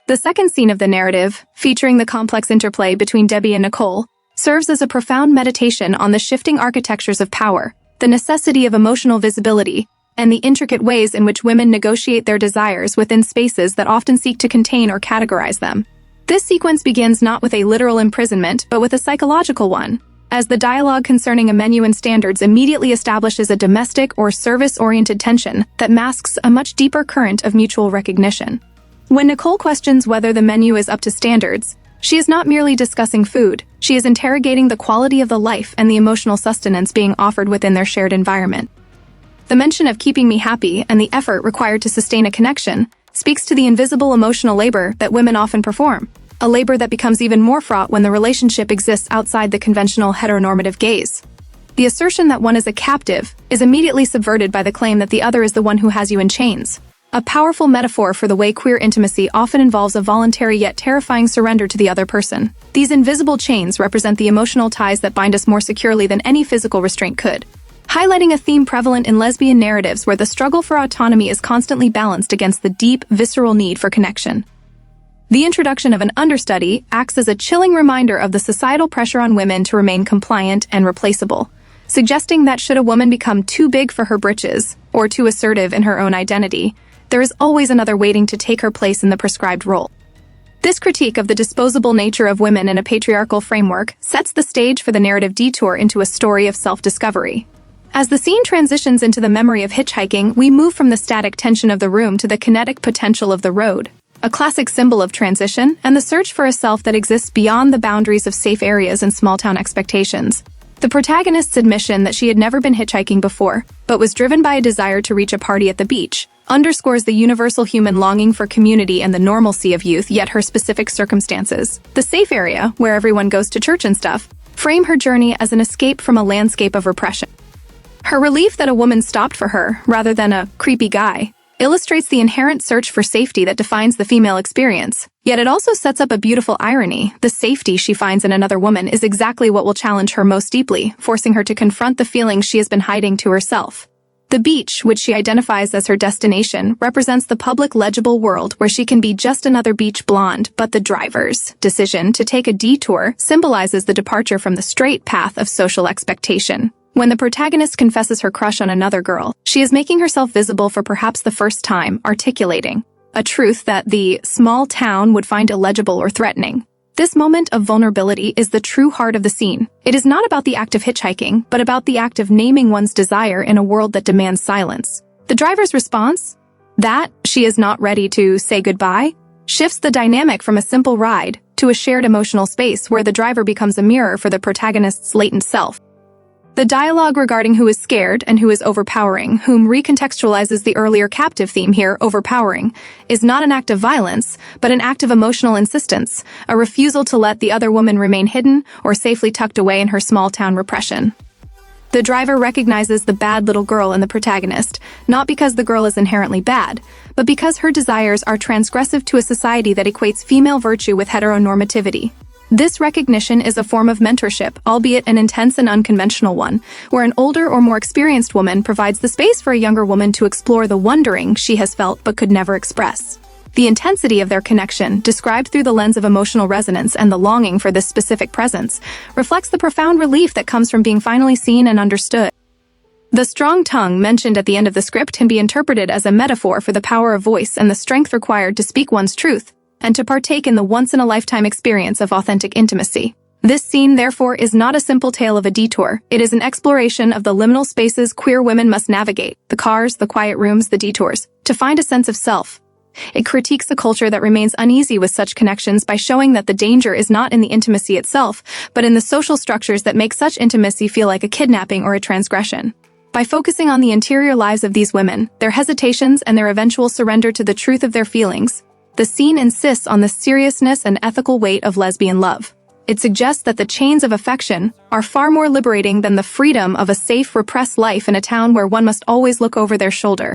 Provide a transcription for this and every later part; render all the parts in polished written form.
The second scene of the narrative, featuring the complex interplay between Debi and Nicole, serves as a profound meditation on the shifting architectures of power, the necessity of emotional visibility, and the intricate ways in which women negotiate their desires within spaces that often seek to contain or categorize them. This sequence begins not with a literal imprisonment, but with a psychological one, as the dialogue concerning a menu and standards immediately establishes a domestic or service-oriented tension that masks a much deeper current of mutual recognition. When Nicole questions whether the menu is up to standards, she is not merely discussing food, she is interrogating the quality of the life and the emotional sustenance being offered within their shared environment. The mention of keeping me happy and the effort required to sustain a connection speaks to the invisible emotional labor that women often perform, a labor that becomes even more fraught when the relationship exists outside the conventional heteronormative gaze. The assertion that one is a captive is immediately subverted by the claim that the other is the one who has you in chains, a powerful metaphor for the way queer intimacy often involves a voluntary yet terrifying surrender to the other person. These invisible chains represent the emotional ties that bind us more securely than any physical restraint could, highlighting a theme prevalent in lesbian narratives where the struggle for autonomy is constantly balanced against the deep, visceral need for connection. The introduction of an understudy acts as a chilling reminder of the societal pressure on women to remain compliant and replaceable, suggesting that should a woman become too big for her britches or too assertive in her own identity, there is always another waiting to take her place in the prescribed role. This critique of the disposable nature of women in a patriarchal framework sets the stage for the narrative Detour into a story of self-discovery. As the scene transitions into the memory of hitchhiking, we move from the static tension of the room to the kinetic potential of the road, a classic symbol of transition and the search for a self that exists beyond the boundaries of safe areas and small-town expectations. The protagonist's admission that she had never been hitchhiking before, but was driven by a desire to reach a party at the beach, underscores the universal human longing for community and the normalcy of youth, yet her specific circumstances, the safe area, where everyone goes to church and stuff, frame her journey as an escape from a landscape of repression. Her relief that a woman stopped for her, rather than a creepy guy, illustrates the inherent search for safety that defines the female experience. Yet it also sets up a beautiful irony. The safety she finds in another woman is exactly what will challenge her most deeply, forcing her to confront the feelings she has been hiding to herself. The beach, which she identifies as her destination, represents the public legible world where she can be just another beach blonde, but the driver's decision to take a detour symbolizes the departure from the straight path of social expectation. When the protagonist confesses her crush on another girl, she is making herself visible for perhaps the first time, articulating a truth that the small town would find illegible or threatening. This moment of vulnerability is the true heart of the scene. It is not about the act of hitchhiking, but about the act of naming one's desire in a world that demands silence. The driver's response, that she is not ready to say goodbye, shifts the dynamic from a simple ride to a shared emotional space where the driver becomes a mirror for the protagonist's latent self. The dialogue regarding who is scared and who is overpowering, whom recontextualizes the earlier captive theme here, overpowering, is not an act of violence, but an act of emotional insistence, a refusal to let the other woman remain hidden or safely tucked away in her small-town repression. The driver recognizes the bad little girl in the protagonist, not because the girl is inherently bad, but because her desires are transgressive to a society that equates female virtue with heteronormativity. This recognition is a form of mentorship, albeit an intense and unconventional one, where an older or more experienced woman provides the space for a younger woman to explore the wondering she has felt but could never express. The intensity of their connection, described through the lens of emotional resonance and the longing for this specific presence, reflects the profound relief that comes from being finally seen and understood. The strong tongue mentioned at the end of the script can be interpreted as a metaphor for the power of voice and the strength required to speak one's truth, and to partake in the once-in-a-lifetime experience of authentic intimacy. This scene, therefore, is not a simple tale of a detour. It is an exploration of the liminal spaces queer women must navigate, the cars, the quiet rooms, the detours, to find a sense of self. It critiques a culture that remains uneasy with such connections by showing that the danger is not in the intimacy itself, but in the social structures that make such intimacy feel like a kidnapping or a transgression. By focusing on the interior lives of these women, their hesitations and their eventual surrender to the truth of their feelings, the scene insists on the seriousness and ethical weight of lesbian love. It suggests that the chains of affection are far more liberating than the freedom of a safe, repressed life in a town where one must always look over their shoulder.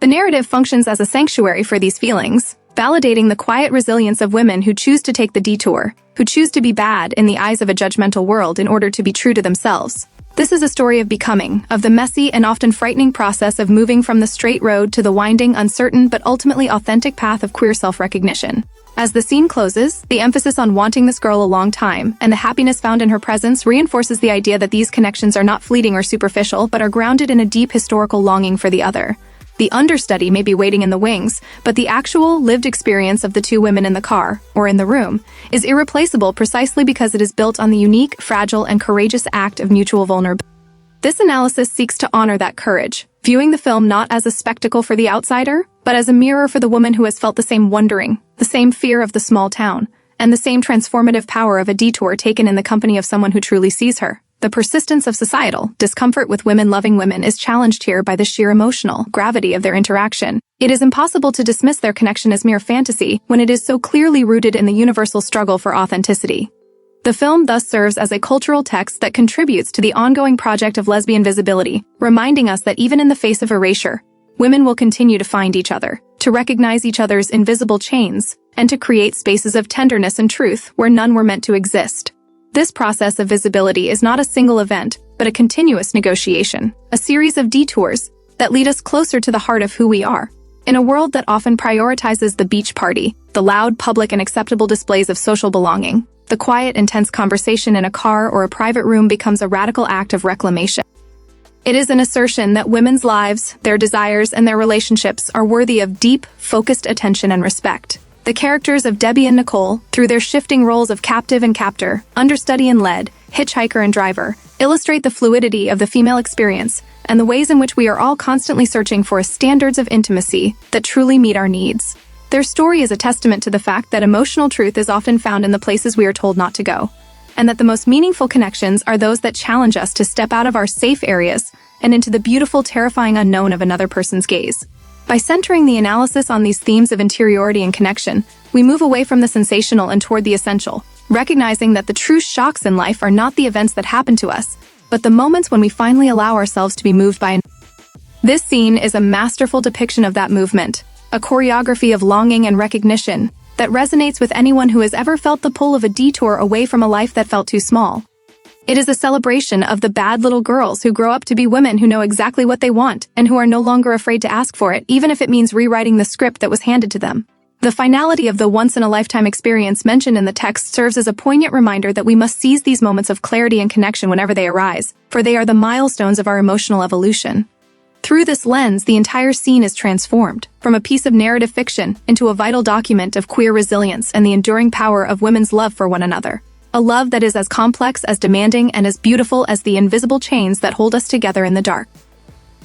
The narrative functions as a sanctuary for these feelings, validating the quiet resilience of women who choose to take the detour, who choose to be bad in the eyes of a judgmental world in order to be true to themselves. This is a story of becoming, of the messy and often frightening process of moving from the straight road to the winding, uncertain, but ultimately authentic path of queer self-recognition. As the scene closes, the emphasis on wanting this girl a long time and the happiness found in her presence reinforces the idea that these connections are not fleeting or superficial, but are grounded in a deep historical longing for the other. The understudy may be waiting in the wings, but the actual, lived experience of the two women in the car, or in the room, is irreplaceable precisely because it is built on the unique, fragile, and courageous act of mutual vulnerability. This analysis seeks to honor that courage, viewing the film not as a spectacle for the outsider, but as a mirror for the woman who has felt the same wondering, the same fear of the small town, and the same transformative power of a detour taken in the company of someone who truly sees her. The persistence of societal discomfort with women loving women is challenged here by the sheer emotional gravity of their interaction. It is impossible to dismiss their connection as mere fantasy when it is so clearly rooted in the universal struggle for authenticity. The film thus serves as a cultural text that contributes to the ongoing project of lesbian visibility, reminding us that even in the face of erasure, women will continue to find each other, to recognize each other's invisible chains, and to create spaces of tenderness and truth where none were meant to exist. This process of visibility is not a single event, but a continuous negotiation, a series of detours that lead us closer to the heart of who we are. In a world that often prioritizes the beach party, the loud, public, and acceptable displays of social belonging, the quiet, intense conversation in a car or a private room becomes a radical act of reclamation. It is an assertion that women's lives, their desires, and their relationships are worthy of deep, focused attention and respect. The characters of Debi and Nicole, through their shifting roles of captive and captor, understudy and led, hitchhiker and driver, illustrate the fluidity of the female experience and the ways in which we are all constantly searching for standards of intimacy that truly meet our needs. Their story is a testament to the fact that emotional truth is often found in the places we are told not to go, and that the most meaningful connections are those that challenge us to step out of our safe areas and into the beautiful, terrifying unknown of another person's gaze. By centering the analysis on these themes of interiority and connection, we move away from the sensational and toward the essential, recognizing that the true shocks in life are not the events that happen to us, but the moments when we finally allow ourselves to be moved by. This scene is a masterful depiction of that movement, a choreography of longing and recognition that resonates with anyone who has ever felt the pull of a detour away from a life that felt too small. It is a celebration of the bad little girls who grow up to be women who know exactly what they want and who are no longer afraid to ask for it, even if it means rewriting the script that was handed to them. The finality of the once-in-a-lifetime experience mentioned in the text serves as a poignant reminder that we must seize these moments of clarity and connection whenever they arise, for they are the milestones of our emotional evolution. Through this lens, the entire scene is transformed, from a piece of narrative fiction into a vital document of queer resilience and the enduring power of women's love for one another. A love that is as complex, as demanding, and as beautiful as the invisible chains that hold us together in the dark.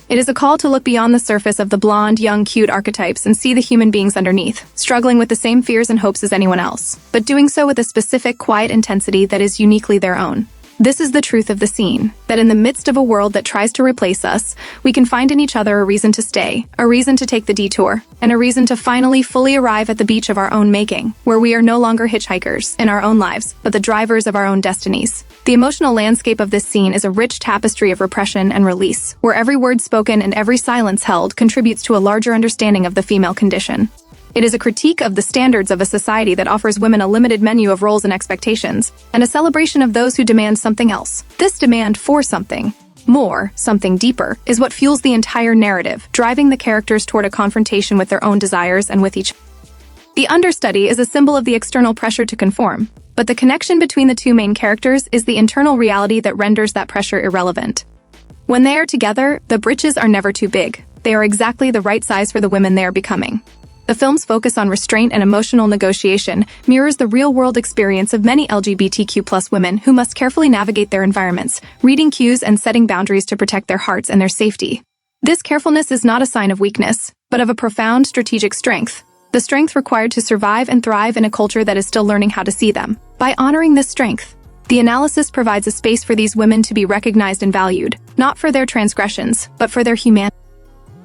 It is a call to look beyond the surface of the blonde, young, cute archetypes and see the human beings underneath, struggling with the same fears and hopes as anyone else, but doing so with a specific, quiet intensity that is uniquely their own. This is the truth of the scene, that in the midst of a world that tries to replace us, we can find in each other a reason to stay, a reason to take the detour, and a reason to finally fully arrive at the beach of our own making, where we are no longer hitchhikers in our own lives, but the drivers of our own destinies. The emotional landscape of this scene is a rich tapestry of repression and release, where every word spoken and every silence held contributes to a larger understanding of the female condition. It is a critique of the standards of a society that offers women a limited menu of roles and expectations, and a celebration of those who demand something else. This demand for something more, something deeper, is what fuels the entire narrative, driving the characters toward a confrontation with their own desires and with each other. The understudy is a symbol of the external pressure to conform, but the connection between the two main characters is the internal reality that renders that pressure irrelevant. When they are together, the britches are never too big. They are exactly the right size for the women they are becoming. The film's focus on restraint and emotional negotiation mirrors the real-world experience of many LGBTQ+ women who must carefully navigate their environments, reading cues and setting boundaries to protect their hearts and their safety. This carefulness is not a sign of weakness, but of a profound strategic strength, the strength required to survive and thrive in a culture that is still learning how to see them. By honoring this strength, the analysis provides a space for these women to be recognized and valued, not for their transgressions, but for their humanity.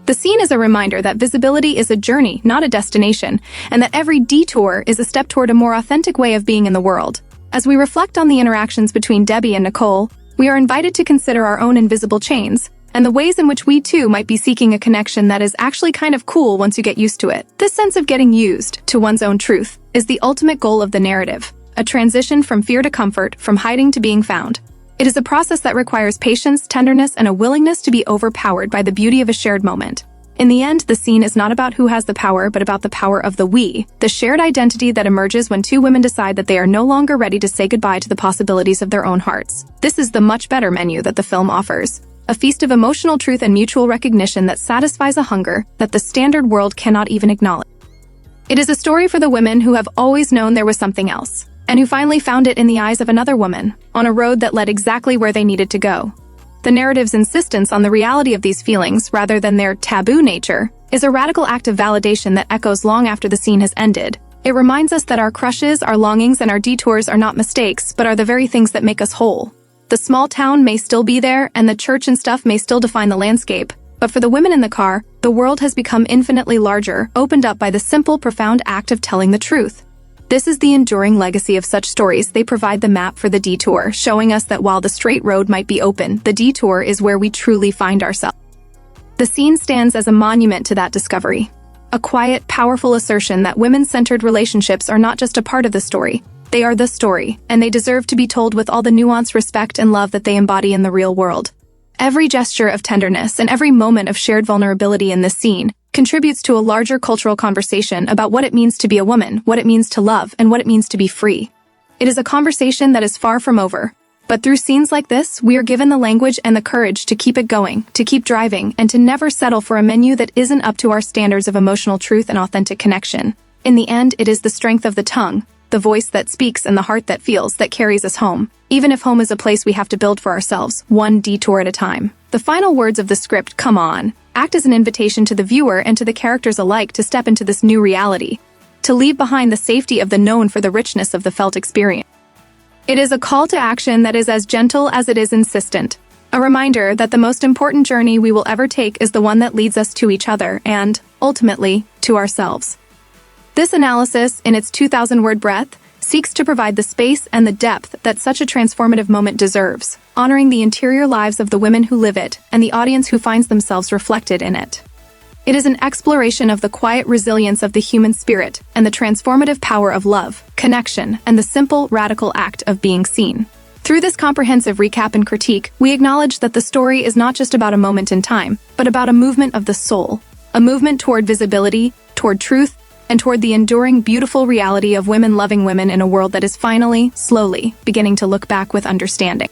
The scene is a reminder that visibility is a journey, not a destination, and that every detour is a step toward a more authentic way of being in the world. As we reflect on the interactions between Debi and Nicole, we are invited to consider our own invisible chains, and the ways in which we too might be seeking a connection that is actually kind of cool once you get used to it. This sense of getting used to one's own truth is the ultimate goal of the narrative, a transition from fear to comfort, from hiding to being found. It is a process that requires patience, tenderness, and a willingness to be overpowered by the beauty of a shared moment. In the end, the scene is not about who has the power, but about the power of the we, the shared identity that emerges when two women decide that they are no longer ready to say goodbye to the possibilities of their own hearts. This is the much better menu that the film offers. A feast of emotional truth and mutual recognition that satisfies a hunger that the standard world cannot even acknowledge. It is a story for the women who have always known there was something else, and who finally found it in the eyes of another woman, on a road that led exactly where they needed to go. The narrative's insistence on the reality of these feelings, rather than their taboo nature, is a radical act of validation that echoes long after the scene has ended. It reminds us that our crushes, our longings, and our detours are not mistakes, but are the very things that make us whole. The small town may still be there, and the church and stuff may still define the landscape, but for the women in the car, the world has become infinitely larger, opened up by the simple, profound act of telling the truth. This is the enduring legacy of such stories. They provide the map for the detour, showing us that while the straight road might be open, the detour is where we truly find ourselves. The scene stands as a monument to that discovery. A quiet, powerful assertion that women-centered relationships are not just a part of the story. They are the story, and they deserve to be told with all the nuance, respect, and love that they embody in the real world. Every gesture of tenderness and every moment of shared vulnerability in this scene contributes to a larger cultural conversation about what it means to be a woman, what it means to love, and what it means to be free. It is a conversation that is far from over, but through scenes like this, we are given the language and the courage to keep it going, to keep driving, and to never settle for a menu that isn't up to our standards of emotional truth and authentic connection. In the end, it is the strength of the tongue, the voice that speaks and the heart that feels, that carries us home, even if home is a place we have to build for ourselves, one detour at a time. The final words of the script, "Come on," act as an invitation to the viewer and to the characters alike to step into this new reality, to leave behind the safety of the known for the richness of the felt experience. It is a call to action that is as gentle as it is insistent, a reminder that the most important journey we will ever take is the one that leads us to each other and, ultimately, to ourselves. This analysis, in its 2,000-word breadth, seeks to provide the space and the depth that such a transformative moment deserves, honoring the interior lives of the women who live it and the audience who finds themselves reflected in it. It is an exploration of the quiet resilience of the human spirit and the transformative power of love, connection, and the simple, radical act of being seen. Through this comprehensive recap and critique, we acknowledge that the story is not just about a moment in time, but about a movement of the soul, a movement toward visibility, toward truth, and toward the enduring, beautiful reality of women loving women in a world that is finally, slowly, beginning to look back with understanding.